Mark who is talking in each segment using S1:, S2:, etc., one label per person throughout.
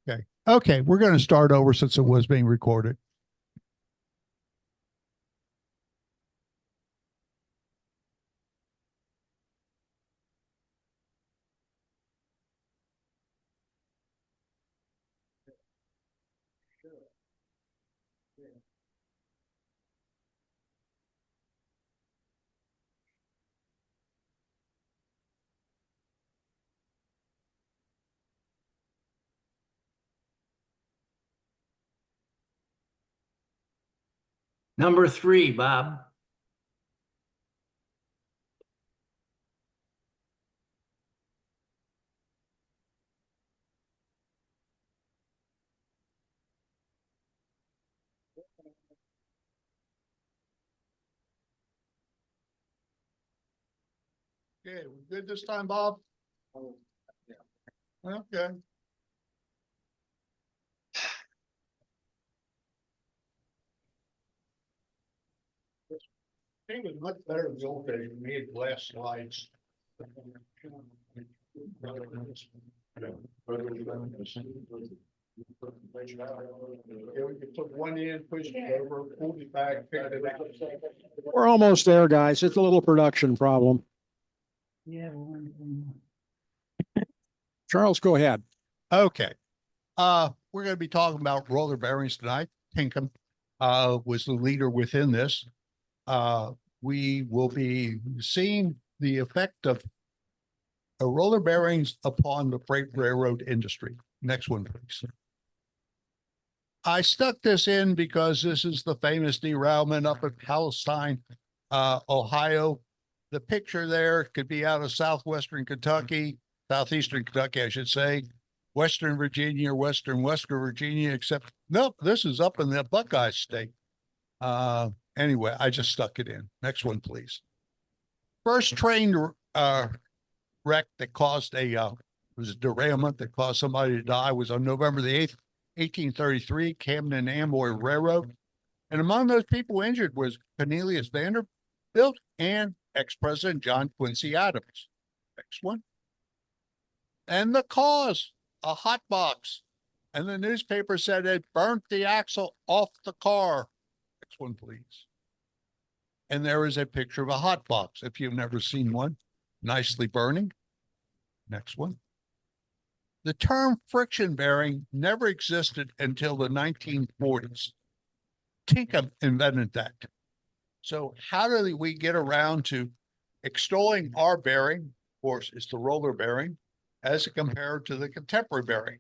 S1: Okay. Okay, we're going to start over since it was being recorded.
S2: Number 3, Bob.
S1: Okay, we good this time, Bob? Okay. It was much better than the old days. We had glass slides. Yeah, we could put one in, push it over, pull it back, pick it up.
S3: We're almost there, guys. It's a little production problem.
S2: Yeah.
S3: Charles, go ahead.
S1: Okay. We're going to be talking about roller bearings tonight. Timken was the leader within this. We will be seeing the effect of roller bearings upon the freight railroad industry. Next one, please. I stuck this in because this is the famous derailment up at Palestine, Ohio. The picture there could be out of southwestern Kentucky, southeastern Kentucky, I should say, Western Virginia, or Western Virginia, except nope, this is up in the Buckeye State. Anyway, I just stuck it in. Next one, please. First train wreck that caused was a derailment that caused somebody to die was on November the 8th, 1833, Camden Amboy Railroad. And among those people injured was Cornelius Vanderbilt and ex-President John Quincy Adams. Next one. And the cause, a hot box. And the newspaper said it burnt the axle off the car. Next one, please. And there is a picture of a hot box, if you've never seen one, nicely burning. Next one. The term friction bearing never existed until the 1940s. Timken invented that. So how do we get around to extolling our bearing? Of course, it's the roller bearing as compared to the contemporary bearing.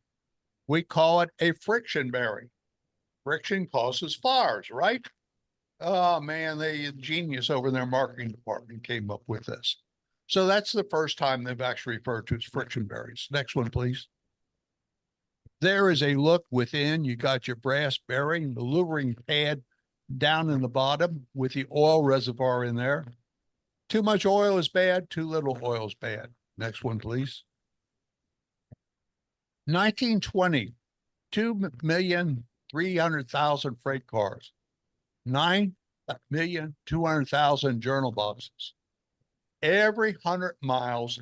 S1: We call it a friction bearing. Friction causes fires, right? Oh man, the genius over in their marketing department came up with this. So that's the first time they've actually referred to as friction bearings. Next one, please. There is a look within. You got your brass bearing, the lubricating pad down in the bottom with the oil reservoir in there. Too much oil is bad. Too little oil is bad. Next one, please. 1920, 2,300,000 freight cars, 9,200,000 journal boxes. Every 100 miles,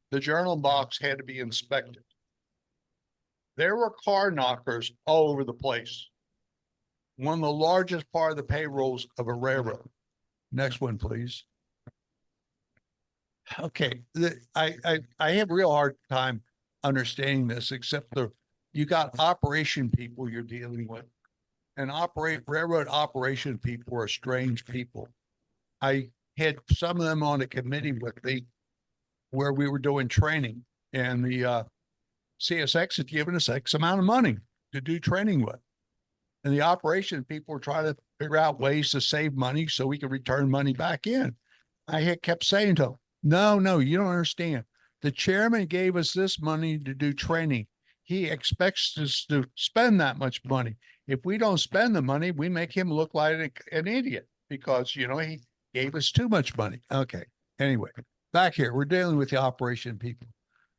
S1: the journal box had to be inspected. There were car knockers all over the place. One of the largest part of the payrolls of a railroad. Next one, please. Okay, I have a real hard time understanding this, except you got operation people you're dealing with, and railroad operation people are strange people. I had some of them on a committee with me where we were doing training, and the CSX had given us X amount of money to do training with. And the operation people were trying to figure out ways to save money so we could return money back in. I had kept saying to them, no, you don't understand. The chairman gave us this money to do training. He expects us to spend that much money. If we don't spend the money, we make him look like an idiot because, you know, he gave us too much money. Okay. Anyway, back here, we're dealing with the operation people.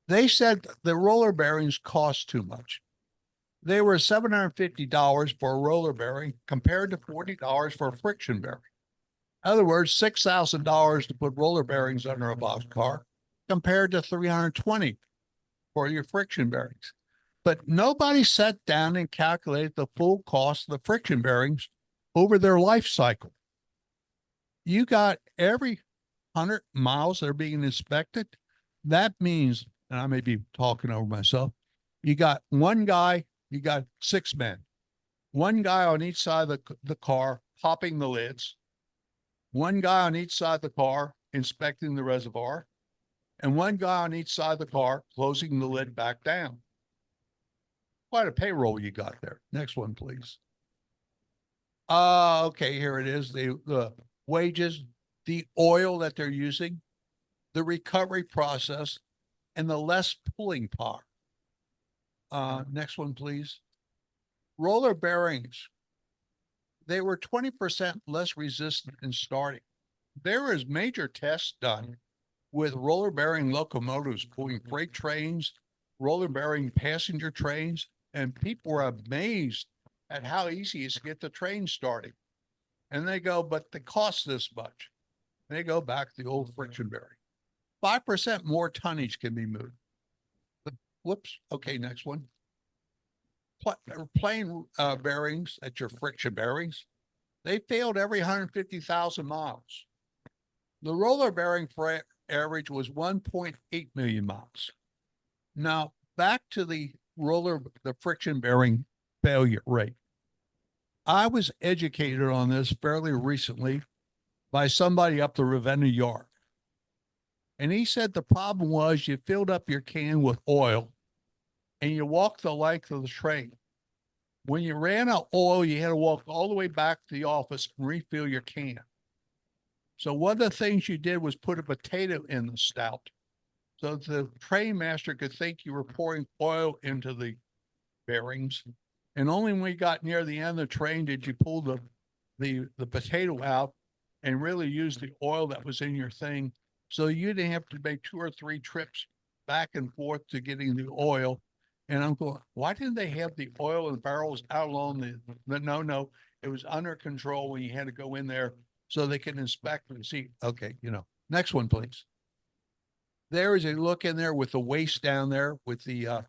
S1: They said the roller bearings cost too much. They were $750 for a roller bearing compared to $40 for a friction bearing. In other words, $6,000 to put roller bearings under a boxcar compared to 320 for your friction bearings. But nobody sat down and calculated the full cost of the friction bearings over their life cycle. You got every 100 miles that are being inspected. That means, and I may be talking over myself, you got one guy, you got 6 men, one guy on each side of the car popping the lids, one guy on each side of the car inspecting the reservoir, and one guy on each side of the car closing the lid back down. Quite a payroll you got there. Next one, please. Okay, here it is. The wages, the oil that they're using, the recovery process, and the less pulling power. Next one, please. Roller bearings. They were 20% less resistant in starting. There was major tests done with roller bearing locomotives pulling freight trains, roller bearing passenger trains, and people were amazed at how easy it is to get the train starting. And they go, but the cost this much. They go back to the old friction bearing. 5% more tonnage can be moved. Whoops. Okay, next one. Plane bearings, that's your friction bearings. They failed every 150,000 miles. The roller bearing average was 1.8 million miles. Now back to the friction bearing failure rate. I was educated on this fairly recently by somebody up the Ravenna Yard. And he said the problem was you filled up your can with oil and you walked the length of the train. When you ran out of oil, you had to walk all the way back to the office and refill your can. So one of the things you did was put a potato in the stout so that the train master could think you were pouring oil into the bearings. And only when we got near the end of the train did you pull the potato out and really use the oil that was in your thing. So you didn't have to make 2 or 3 trips back and forth to getting the oil. And I'm going, why didn't they have the oil and barrels out along the no, it was under control when you had to go in there so they can inspect and see. Okay, next one, please. There is a look in there with the waste down there with the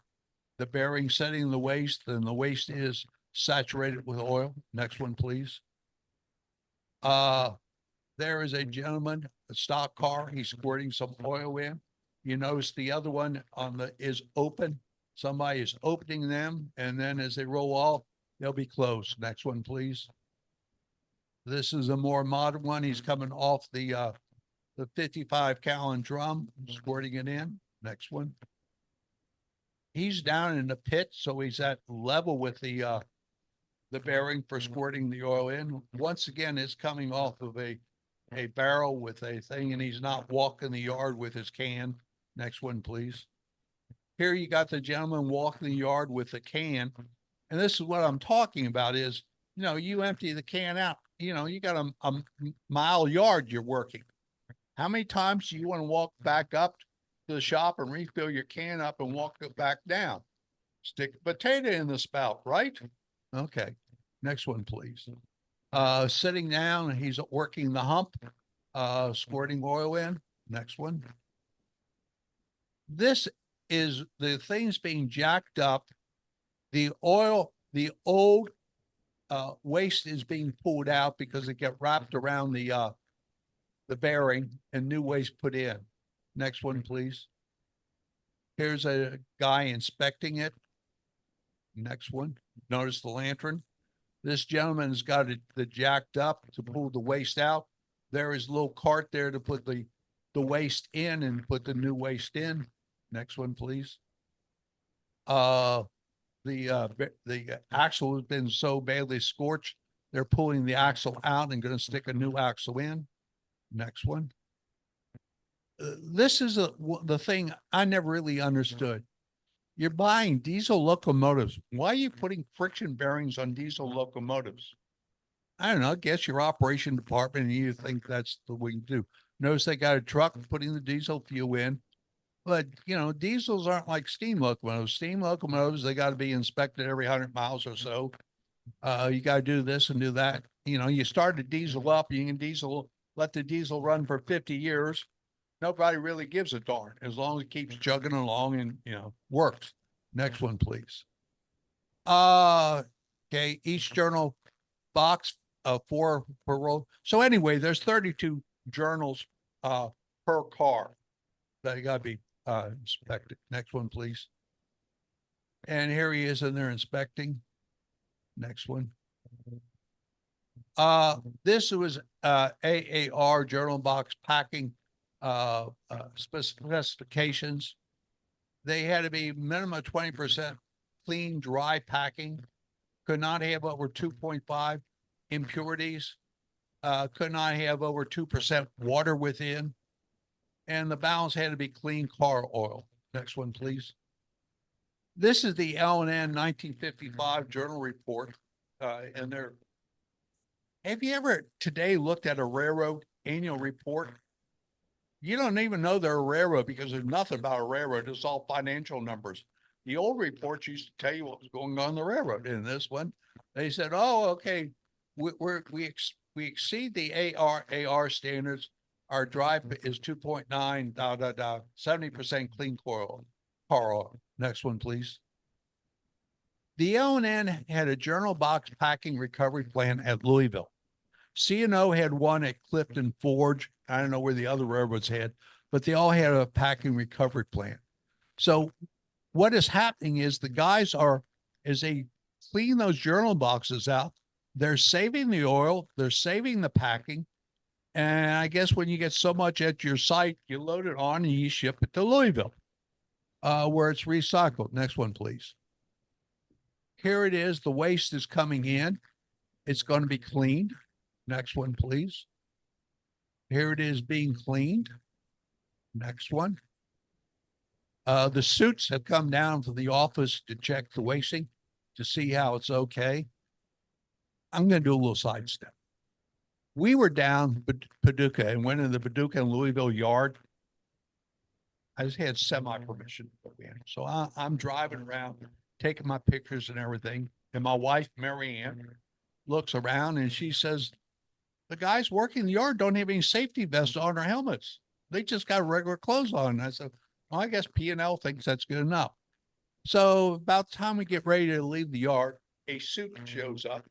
S1: bearing setting the waste, and the waste is saturated with oil. Next one, please. There is a gentleman, a stock car, he's squirting some oil in. You notice the other one is open. Somebody is opening them, and then as they roll off, they'll be closed. Next one, please. This is a more modern one. He's coming off the 55-gallon drum, squirting it in. Next one. He's down in the pit, so he's at level with the bearing for squirting the oil in. Once again, it's coming off of a barrel with a thing, and he's not walking the yard with his can. Next one, please. Here you got the gentleman walking the yard with the can. And this is what I'm talking about is, you empty the can out, you got a mile yard you're working. How many times do you want to walk back up to the shop and refill your can up and walk it back down? Stick a potato in the spout, right? Okay. Next one, please. Sitting down, he's working the hump, squirting oil in. Next one. This is the things being jacked up. The old waste is being pulled out because it get wrapped around the bearing and new waste put in. Next one, please. Here's a guy inspecting it. Next one. Notice the lantern. This gentleman's got the jacked up to pull the waste out. There is a little cart there to put the waste in and put the new waste in. Next one, please. The axle has been so badly scorched, they're pulling the axle out and going to stick a new axle in. Next one. This is the thing I never really understood. You're buying diesel locomotives. Why are you putting friction bearings on diesel locomotives? I don't know. I guess your operation department and you think that's the way you do. Notice they got a truck putting the diesel fuel in. But, diesels aren't like steam locomotives. Steam locomotives, they got to be inspected every 100 miles or so. You got to do this and do that. You start a diesel up, you can diesel let the diesel run for 50 years. Nobody really gives a darn as long as it keeps chugging along and, works. Next one, please. Okay, each journal box, 4 per roll. So anyway, there's 32 journals, per car that gotta be, inspected. Next one, please. And here he is in there inspecting. Next one. This was, AAR journal box packing, specifications. They had to be minimum 20% clean, dry packing, could not have over 2.5 impurities, could not have over 2% water within, and the balance had to be clean car oil. Next one, please. This is the L&N 1955 journal report, and they're, have you ever today looked at a railroad annual report? You don't even know they're a railroad because there's nothing about a railroad. It's all financial numbers. The old reports used to tell you what was going on the railroad. In this one, they said, "Oh, okay, we exceed the AR standards. Our drive is 2.9, 70% clean car oil." Next one, please. The L&N had a journal box packing recovery plan at Louisville. C&O had one at Clifton Forge. I don't know where the other railroads had, but they all had a packing recovery plan. So what is happening is the guys are, as they clean those journal boxes out, they're saving the oil, they're saving the packing. And I guess when you get so much at your site, you load it on and you ship it to Louisville, where it's recycled. Next one, please. Here it is. The waste is coming in. It's going to be cleaned. Next one, please. Here it is being cleaned. Next one. The suits have come down to the office to check the wasting to see how it's okay. I'm going to do a little sidestep. We were down Paducah and went in the Paducah and Louisville yard. I just had semi permission to go in. So I'm driving around, taking my pictures and everything. And my wife, Mary Ann, looks around and she says, "The guys working the yard don't have any safety vests on or helmets. They just got regular clothes on." And I said, "Well, I guess P&L thinks that's good enough." So about the time we get ready to leave the yard, a suit shows up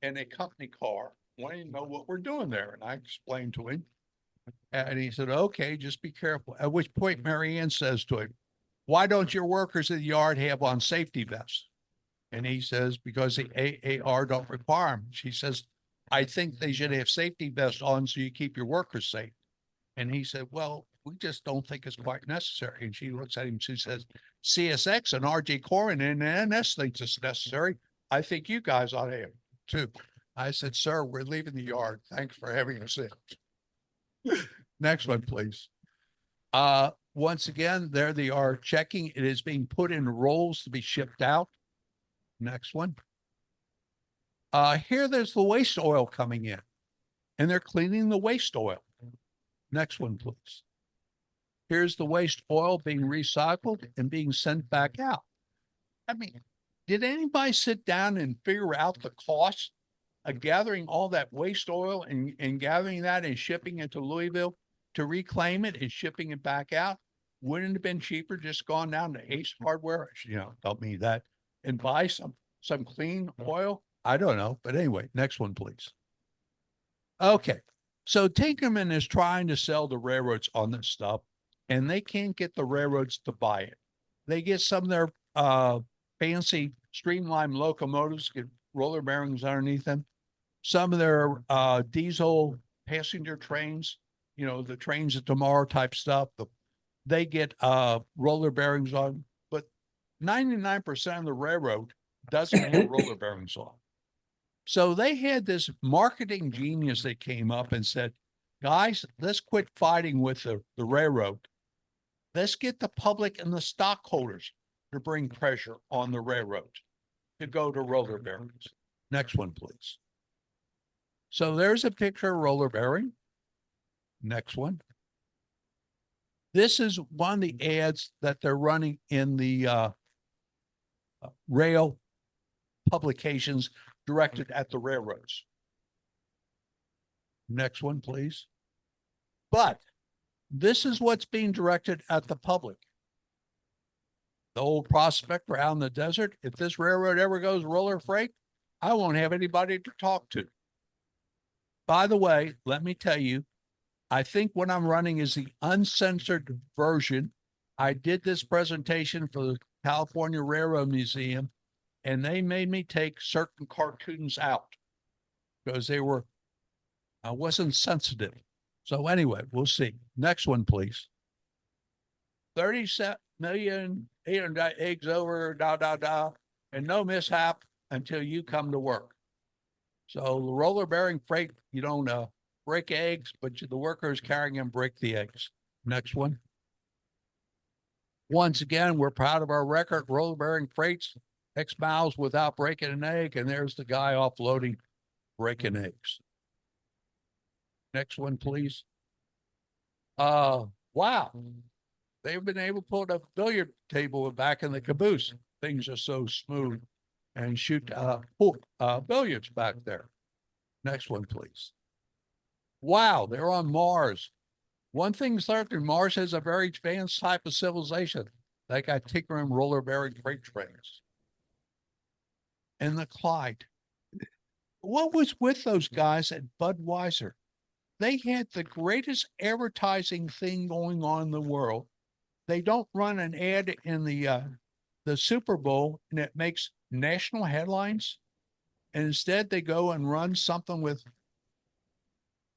S1: in a company car wanting to know what we're doing there. And I explained to him. And he said, "Okay, just be careful." At which point Mary Ann says to him, "Why don't your workers in the yard have on safety vests?" And he says, "Because the AAR don't require them." She says, "I think they should have safety vests on so you keep your workers safe." And he said, "Well, we just don't think it's quite necessary." And she looks at him, she says, "CSX and RJ Corrin and NS thinks it's necessary. I think you guys ought to have it too." I said, "Sir, we're leaving the yard. Thanks for having us in." Next one, please. Once again, there they are checking. It is being put in rolls to be shipped out. Next one. Here there's the waste oil coming in and they're cleaning the waste oil. Next one, please. Here's the waste oil being recycled and being sent back out. I mean, did anybody sit down and figure out the cost of gathering all that waste oil and gathering that and shipping it to Louisville to reclaim it and shipping it back out? Wouldn't it have been cheaper just gone down to Ace Hardware, don't mean that, and buy some clean oil? I don't know. But anyway, next one, please. Okay. So Tinkerman is trying to sell the railroads on this stuff, and they can't get the railroads to buy it. They get some of their fancy streamlined locomotives, get roller bearings underneath them. Some of their diesel passenger trains, the trains of tomorrow type stuff, they get roller bearings on, but 99% of the railroad doesn't have roller bearings on. So they had this marketing genius that came up and said, "Guys, let's quit fighting with the railroad. Let's get the public and the stockholders to bring pressure on the railroad to go to roller bearings." Next one, please. So there's a picture of roller bearing. Next one. This is one of the ads that they're running in the rail publications directed at the railroads. Next one, please. But this is what's being directed at the public. The old prospector out in the desert, if this railroad ever goes roller freight, I won't have anybody to talk to. By the way, let me tell you, I think what I'm running is the uncensored version. I did this presentation for the California Railroad Museum, and they made me take certain cartoons out because I wasn't sensitive. So anyway, we'll see. Next one, please. 37,800,000 eggs over, and no mishap until you come to work. So the roller bearing freight, you don't break eggs, but the workers carrying them break the eggs. Next one. Once again, we're proud of our record. Roller bearing freights, X miles without breaking an egg. And there's the guy offloading, breaking eggs. Next one, please. Wow. They've been able to put a billiard table back in the caboose. Things are so smooth and shoot billiards back there. Next one, please. Wow, they're on Mars. One thing certain, Mars has a very advanced type of civilization. They got Tinker roller bearing freight trains. And the Clyde. What was with those guys at Budweiser? They had the greatest advertising thing going on in the world. They don't run an ad in the Super Bowl and it makes national headlines. And instead they go and run something with,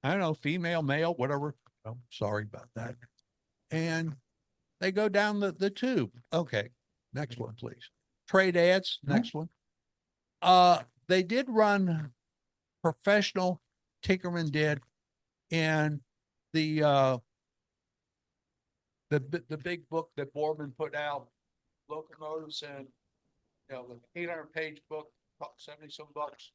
S1: I don't know, female, male, whatever. Oh, sorry about that. And they go down the tube. Okay. Next one, please. Trade ads. Next one. They did run professional, Tinkerman did, in the big book that Boardman put out, locomotives, and the 800-page book, 70 some bucks.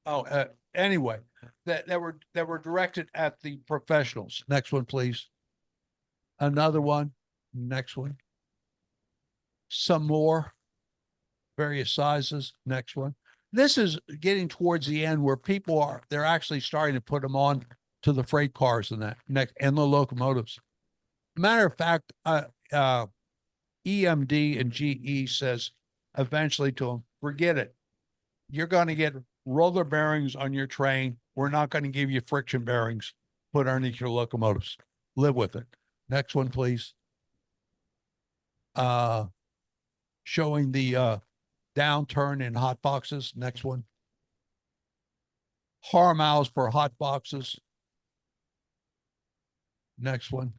S1: Oh, anyway, that were directed at the professionals. Next one, please. Another one. Next one. Some more. Various sizes. Next one. This is getting towards the end where they're actually starting to put them on to the freight cars and and the locomotives. Matter of fact, EMD and GE says eventually to them, forget it. You're going to get roller bearings on your train. We're not going to give you friction bearings put underneath your locomotives. Live with it. Next one, please. Showing the downturn in hot boxes. Next one. Horror miles for hot boxes. Next one.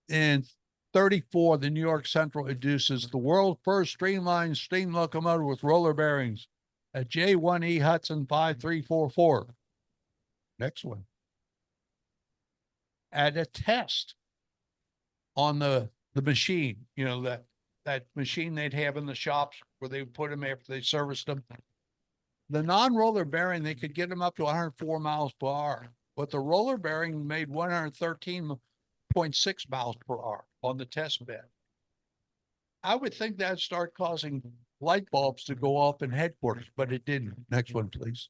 S1: In 34, the New York Central introduces the world's first streamlined steam locomotive with roller bearings at J1E Hudson 5344. Next one. At a test on the machine, that machine they'd have in the shops where they would put them after they serviced them. The non-roller bearing, they could get them up to 104 miles per hour, but the roller bearing made 113.6 miles per hour on the test bed. I would think that'd start causing light bulbs to go off in headquarters, but it didn't. Next one, please.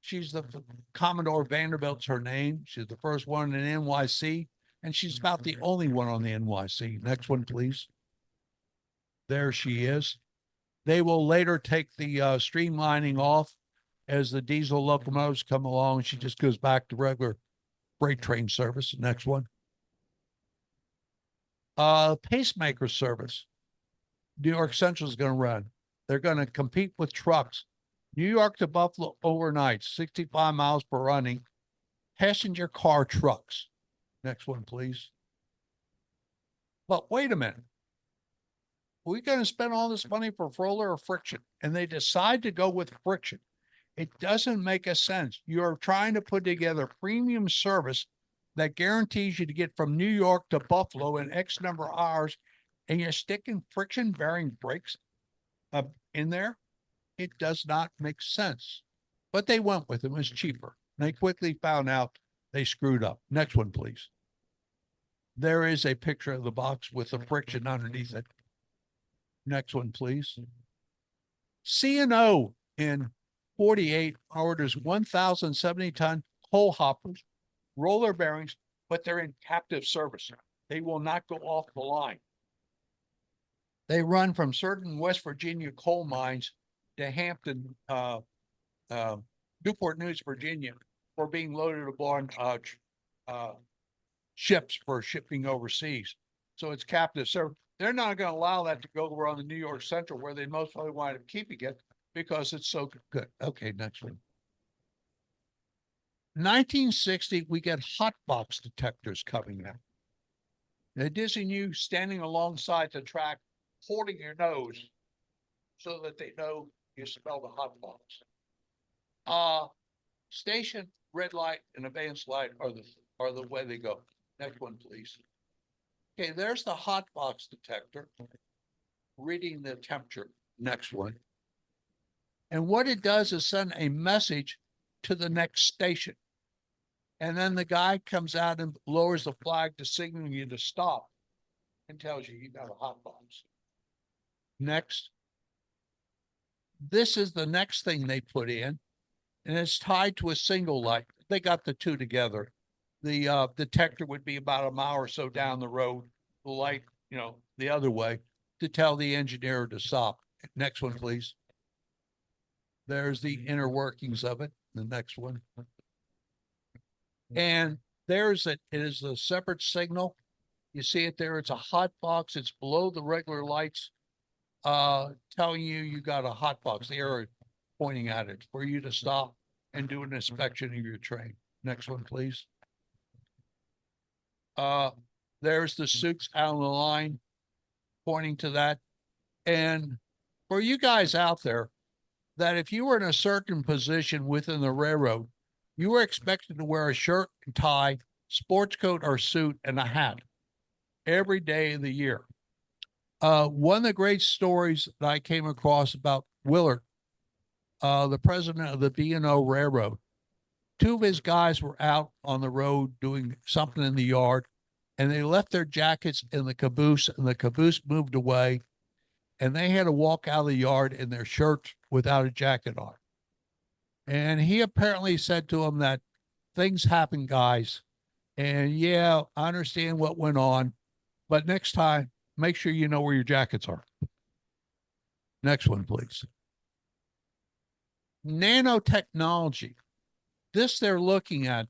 S1: She's the Commodore Vanderbilt's her name. She's the first one in NYC, and she's about the only one on the NYC. Next one, please. There she is. They will later take the streamlining off as the diesel locomotives come along. She just goes back to regular freight train service. Next one. Pacemaker service. New York Central is going to run. They're going to compete with trucks. New York to Buffalo overnight, 65 miles per running. Passenger car trucks. Next one, please. But wait a minute. We're going to spend all this money for roller or friction, and they decide to go with friction. It doesn't make a sense. You're trying to put together premium service that guarantees you to get from New York to Buffalo in X number of hours, and you're sticking friction bearing brakes in there. It does not make sense. But they went with it. It was cheaper. They quickly found out they screwed up. Next one, please. There is a picture of the box with the friction underneath it. Next one, please. C&O in 48 orders 1,070 ton coal hoppers, roller bearings, but they're in captive service. They will not go off the line. They run from certain West Virginia coal mines to Hampton, Newport News, Virginia, for being loaded aboard ships for shipping overseas. So it's captive. So they're not going to allow that to go over on the New York Central, where they most probably wind up keeping it because it's so good. Okay, next one. 1960, we get hot box detectors coming out. They dizzying you standing alongside the track, holding your nose so that they know you smell the hot box. Station, red light, and advanced light are the way they go. Next one, please. Okay, there's the hot box detector reading the temperature. Next one. And what it does is send a message to the next station. And then the guy comes out and lowers the flag to signal you to stop and tells you got a hot box. Next. This is the next thing they put in, and it's tied to a single light. They got the two together. The detector would be about a mile or so down the road, the light, the other way, to tell the engineer to stop. Next one, please. There's the inner workings of it. The next one. And it is a separate signal. You see it there. It's a hot box. It's below the regular lights, telling you got a hot box, the arrow pointing at it for you to stop and do an inspection of your train. Next one, please. There's the suits out on the line pointing to that. And for you guys out there, that if you were in a certain position within the railroad, you were expected to wear a shirt and tie, sports coat or suit, and a hat every day of the year. One of the great stories that I came across about Willard, the president of the B&O Railroad, two of his guys were out on the road doing something in the yard, and they left their jackets in the caboose, and the caboose moved away, and they had to walk out of the yard in their shirts without a jacket on. And he apparently said to them that things happen, guys. And yeah, I understand what went on, but next time, make sure you know where your jackets are. Next one, please. Nanotechnology. This they're looking at.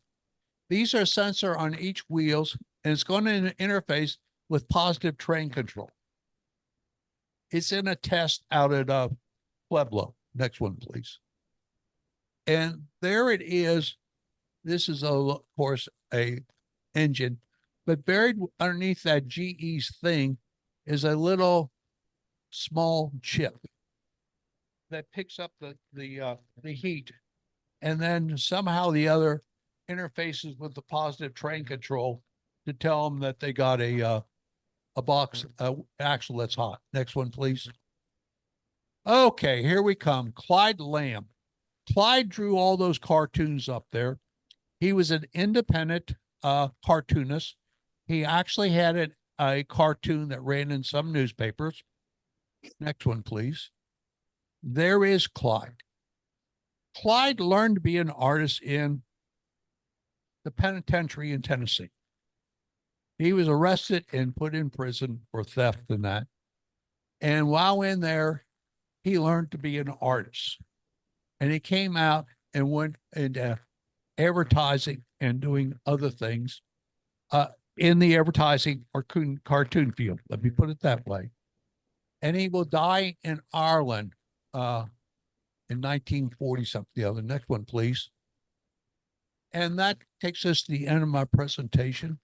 S1: These are sensor on each wheels, and it's going to interface with positive train control. It's in a test out at Pueblo. Next one, please. And there it is. This is, of course, a engine, but buried underneath that GE's thing is a little small chip that picks up the heat, and then somehow the other interfaces with the positive train control to tell them that they got a box axle that's hot. Next one, please. Okay, here we come. Clyde Lamb. Clyde drew all those cartoons up there. He was an independent cartoonist. He actually had a cartoon that ran in some newspapers. Next one, please. There is Clyde. Clyde learned to be an artist in the penitentiary in Tennessee. He was arrested and put in prison for theft and that. And while in there, he learned to be an artist. And he came out and went into advertising and doing other things in the advertising or cartoon field. Let me put it that way. And he will die in Ireland in 1940 something. The other. Next one, please. And that takes us to the end of my presentation.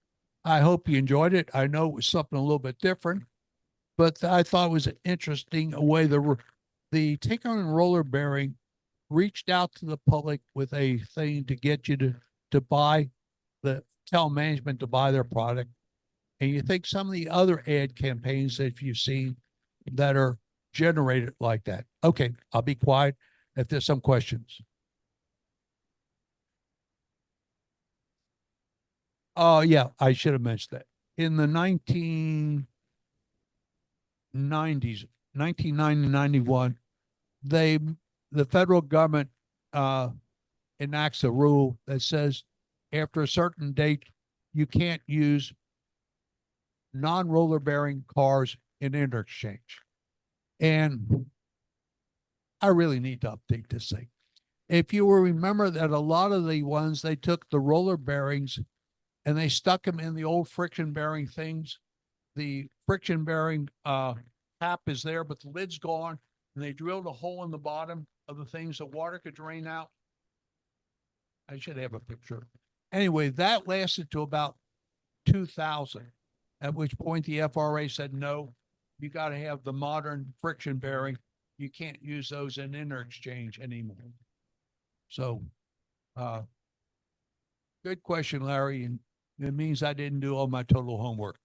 S1: I hope you enjoyed it. I know it was something a little bit different, but I thought it was an interesting way the Timken and roller bearing reached out to the public with a thing to get you to buy tell management to buy their product. And you think some of the other ad campaigns that you've seen that are generated like that. Okay, I'll be quiet if there's some questions. Oh, yeah, I should have mentioned that. In the 1990s, 1990, 91, the federal government
S4: enacts a rule that says after a certain date, you can't use non-roller bearing cars in interchange. And I really need to update this thing. If you will remember that a lot of the ones, they took the roller bearings and they stuck them in the old friction bearing things. The friction bearing cap is there, but the lid's gone, and they drilled a hole in the bottom of the things so water could drain out. I should have a picture. Anyway, that lasted to about 2000, at which point the FRA said, no, you got to have the modern friction bearing. You can't use those in interchange anymore. So, good question, Larry. And it means I didn't do all my total homework.